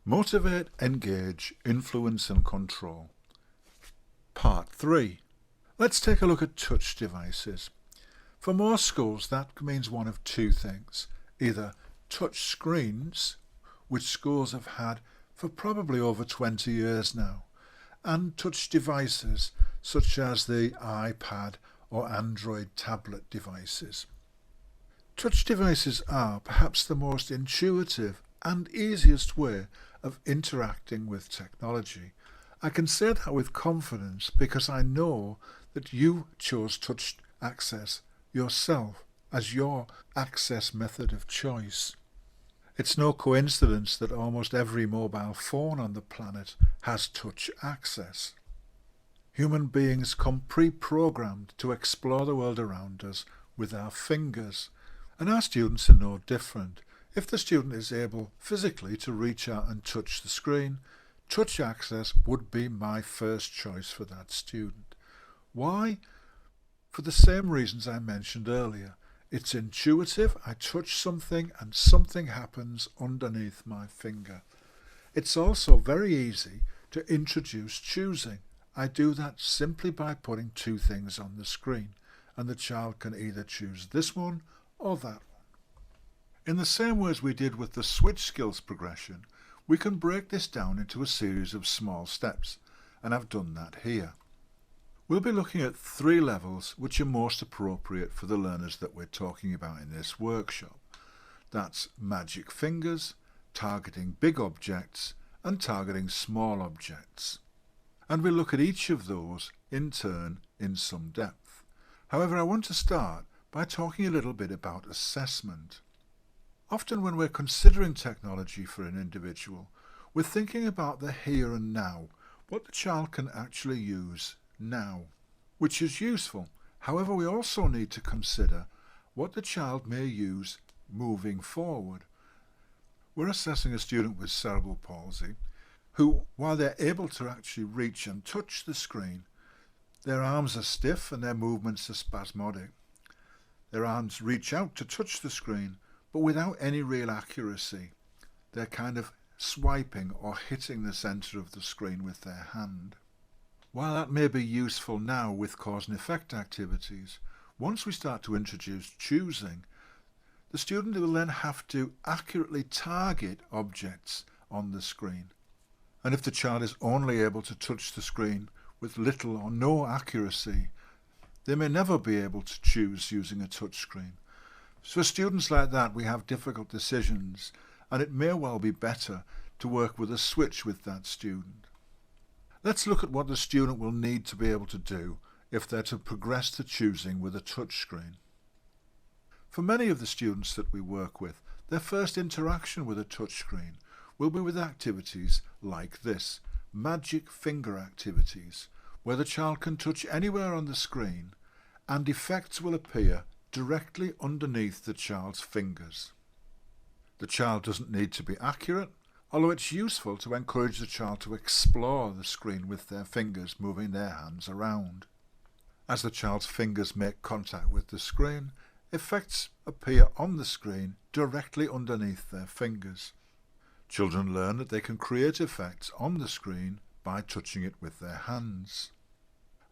Motivate, engage, influence and control. Part 3. Let's take a look at touch devices. For most schools that means one of two things. Either touch screens, which schools have had for probably over 20 years now, and touch devices such as the iPad or Android tablet devices. Touch devices are perhaps the most intuitive and easiest way of interacting with technology. I can say that with confidence because I know that you chose touch access yourself as your access method of choice. It's no coincidence that almost every mobile phone on the planet has touch access. Human beings come pre-programmed to explore the world around us with our fingers, and our students are no different. If the student is able physically to reach out and touch the screen, touch access would be my first choice for that student. Why? For the same reasons I mentioned earlier. It's intuitive, I touch something and something happens underneath my finger. It's also very easy to introduce choosing. I do that simply by putting two things on the screen, and the child can either choose this one or that one. In the same way as we did with the switch skills progression, we can break this down into a series of small steps, and I've done that here. We'll be looking at 3 levels which are most appropriate for the learners that we're talking about in this workshop. That's magic fingers, targeting big objects, and targeting small objects. And we'll look at each of those in turn in some depth. However, I want to start by talking a little bit about assessment. Often when we're considering technology for an individual, we're thinking about the here and now, what the child can actually use now, which is useful. However, we also need to consider what the child may use moving forward. We're assessing a student with cerebral palsy who, while they're able to actually reach and touch the screen, their arms are stiff and their movements are spasmodic. Their arms reach out to touch the screen, but without any real accuracy. They're kind of swiping or hitting the centre of the screen with their hand. While that may be useful now with cause and effect activities, once we start to introduce choosing, the student will then have to accurately target objects on the screen. And if the child is only able to touch the screen with little or no accuracy, they may never be able to choose using a touch screen. So for students like that, we have difficult decisions, and it may well be better to work with a switch with that student. Let's look at what the student will need to be able to do if they're to progress to choosing with a touch screen. For many of the students that we work with, their first interaction with a touch screen will be with activities like this, magic finger activities, where the child can touch anywhere on the screen and effects will appear directly underneath the child's fingers. The child doesn't need to be accurate, although it's useful to encourage the child to explore the screen with their fingers, moving their hands around. As the child's fingers make contact with the screen, effects appear on the screen directly underneath their fingers. Children learn that they can create effects on the screen by touching it with their hands.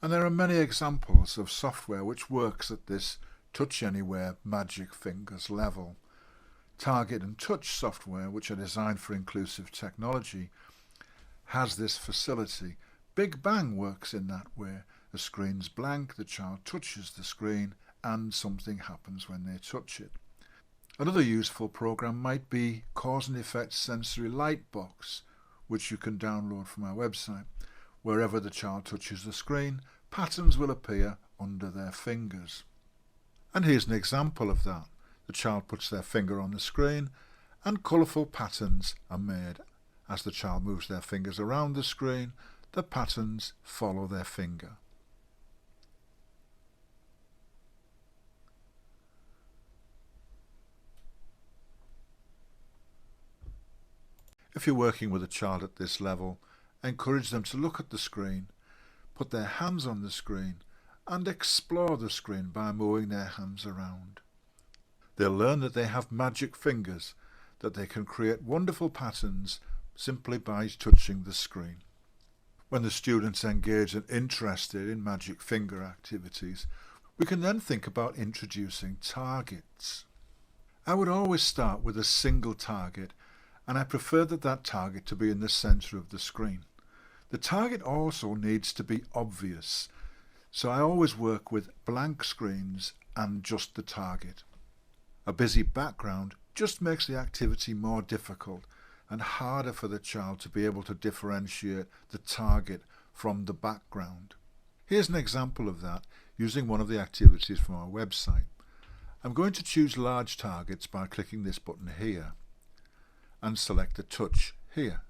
And there are many examples of software which works at this touch anywhere magic fingers level. Target and touch software, which are designed for inclusive technology, has this facility. Big Bang works in that way. The screen's blank, the child touches the screen, and something happens when they touch it. Another useful program might be Cause and Effect Sensory Lightbox, which you can download from our website. Wherever the child touches the screen, patterns will appear under their fingers. And here's an example of that. The child puts their finger on the screen and colourful patterns are made. As the child moves their fingers around the screen, the patterns follow their finger. If you're working with a child at this level, encourage them to look at the screen, put their hands on the screen, and explore the screen by moving their hands around. They'll learn that they have magic fingers, that they can create wonderful patterns simply by touching the screen. When the students engage and interested in magic finger activities, we can then think about introducing targets. I would always start with a single target, and I prefer that target to be in the centre of the screen. The target also needs to be obvious, so I always work with blank screens and just the target. A busy background just makes the activity more difficult and harder for the child to be able to differentiate the target from the background. Here's an example of that using one of the activities from our website. I'm going to choose large targets by clicking this button here and select the touch here.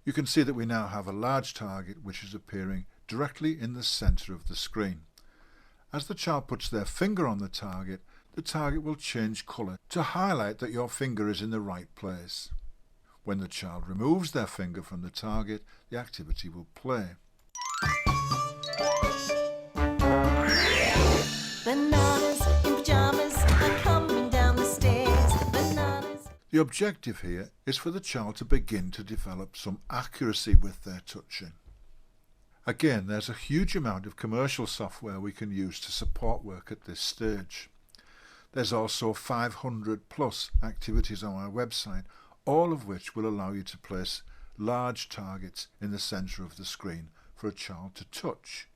You can see that we now have a large target which is appearing directly in the centre of the screen. As the child puts their finger on the target will change colour to highlight that your finger is in the right place. When the child removes their finger from the target, the activity will play. Bananas in pajamas are coming down the stairs. Bananas. The objective here is for the child to begin to develop some accuracy with their touching. Again, there's a huge amount of commercial software we can use to support work at this stage. There's also 500 plus activities on our website, all of which will allow you to place large targets in the centre of the screen for a child to touch.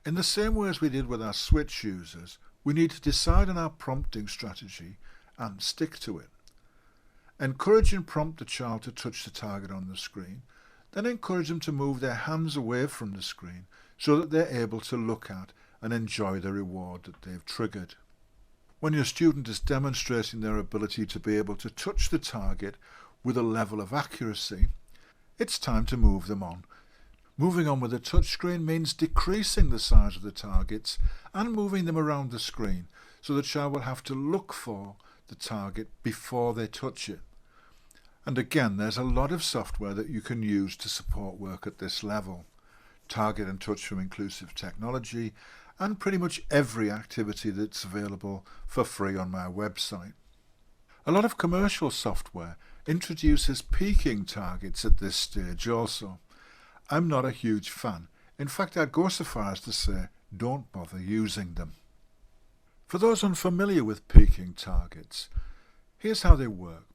In the same way as we did with our Switch users, we need to decide on our prompting strategy and stick to it. Encourage and prompt the child to touch the target on the screen, then encourage them to move their hands away from the screen so that they're able to look at and enjoy the reward that they've triggered. When your student is demonstrating their ability to be able to touch the target with a level of accuracy, it's time to move them on. Moving on with the touchscreen means decreasing the size of the targets and moving them around the screen so the child will have to look for the target before they touch it. And again, there's a lot of software that you can use to support work at this level. Target and Touch from Inclusive Technology, and pretty much every activity that's available for free on my website. A lot of commercial software introduces peaking targets at this stage also. I'm not a huge fan. In fact, I'd go so far as to say, don't bother using them. For those unfamiliar with peaking targets, here's how they work.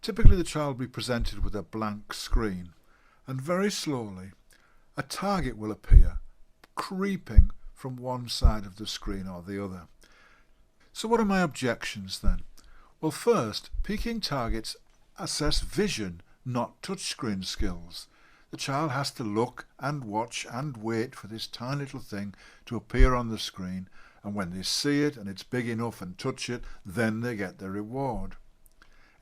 Typically the child will be presented with a blank screen, and very slowly a target will appear, creeping from one side of the screen or the other. So what are my objections then? Well, first, peaking targets assess vision, not touchscreen skills. The child has to look and watch and wait for this tiny little thing to appear on the screen, and when they see it and it's big enough and touch it, then they get their reward.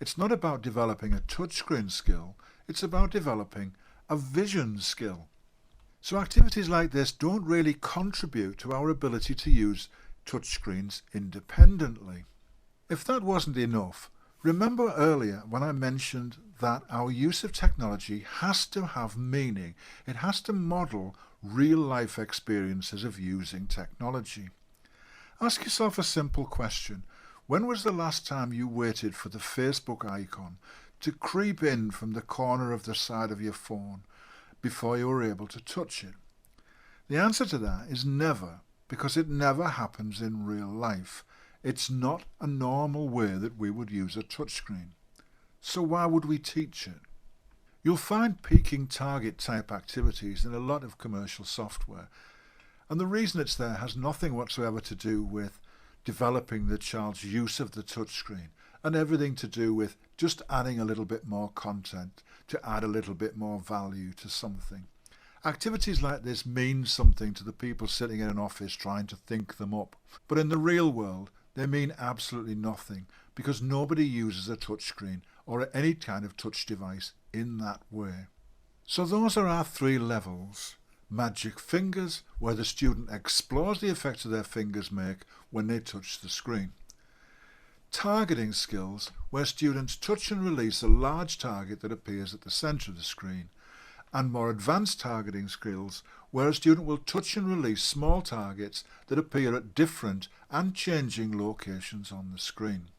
It's not about developing a touchscreen skill, it's about developing a vision skill. So activities like this don't really contribute to our ability to use touchscreens independently. If that wasn't enough, remember earlier when I mentioned that our use of technology has to have meaning. It has to model real-life experiences of using technology. Ask yourself a simple question. When was the last time you waited for the Facebook icon to creep in from the corner of the side of your phone before you were able to touch it? The answer to that is never, because it never happens in real life. It's not a normal way that we would use a touchscreen. So why would we teach it? You'll find peaking target type activities in a lot of commercial software, and the reason it's there has nothing whatsoever to do with developing the child's use of the touchscreen, and everything to do with just adding a little bit more content to add a little bit more value to something. Activities like this mean something to the people sitting in an office trying to think them up, but in the real world they mean absolutely nothing, because nobody uses a touchscreen or any kind of touch device in that way. So those are our three levels. Magic fingers, where the student explores the effects their fingers make when they touch the screen. Targeting skills, where students touch and release a large target that appears at the centre of the screen. and more advanced targeting skills where a student will touch and release small targets that appear at different and changing locations on the screen.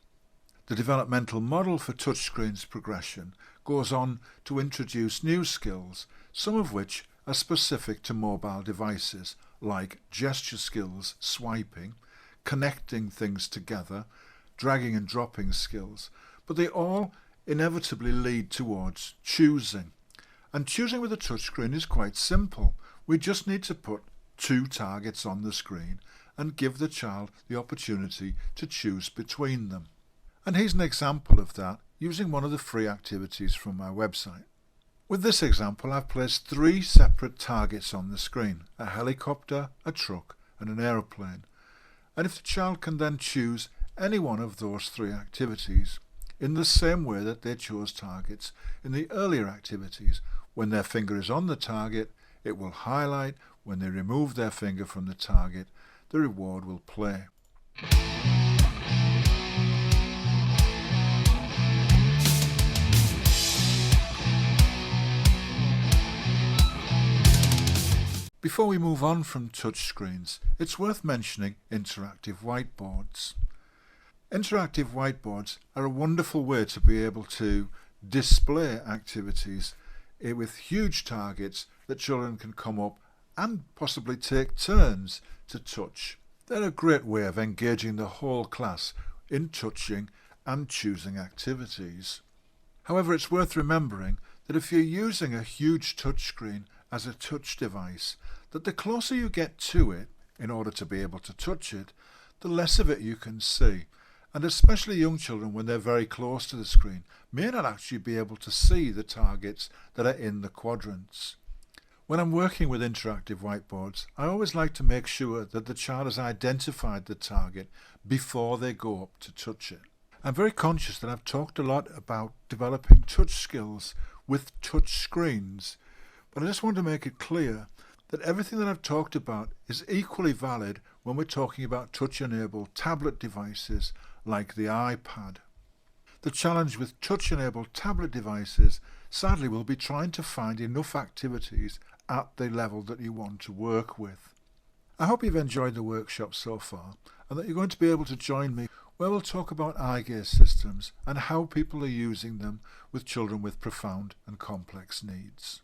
The developmental model for touchscreens progression goes on to introduce new skills, some of which are specific to mobile devices, like gesture skills, swiping, connecting things together, dragging and dropping skills, but they all inevitably lead towards choosing. And choosing with a touchscreen is quite simple. We just need to put 2 targets on the screen and give the child the opportunity to choose between them. And here's an example of that using one of the free activities from my website. With this example, I've placed 3 separate targets on the screen: a helicopter, a truck and an aeroplane. And if the child can then choose any one of those 3 activities, in the same way that they chose targets in the earlier activities, when their finger is on the target, it will highlight. When they remove their finger from the target, the reward will play. Before we move on from touchscreens, it's worth mentioning interactive whiteboards. Interactive whiteboards are a wonderful way to be able to display activities with huge targets that children can come up and possibly take turns to touch. They're a great way of engaging the whole class in touching and choosing activities. However, it's worth remembering that if you're using a huge touchscreen as a touch device, that the closer you get to it in order to be able to touch it, the less of it you can see. And especially young children, when they're very close to the screen, may not actually be able to see the targets that are in the quadrants. When I'm working with interactive whiteboards, I always like to make sure that the child has identified the target before they go up to touch it. I'm very conscious that I've talked a lot about developing touch skills with touch screens, but I just want to make it clear that everything that I've talked about is equally valid when we're talking about touch-enabled tablet devices like the iPad. The challenge with touch-enabled tablet devices sadly will be trying to find enough activities at the level that you want to work with. I hope you've enjoyed the workshop so far and that you're going to be able to join me where we'll talk about eye gaze systems and how people are using them with children with profound and complex needs.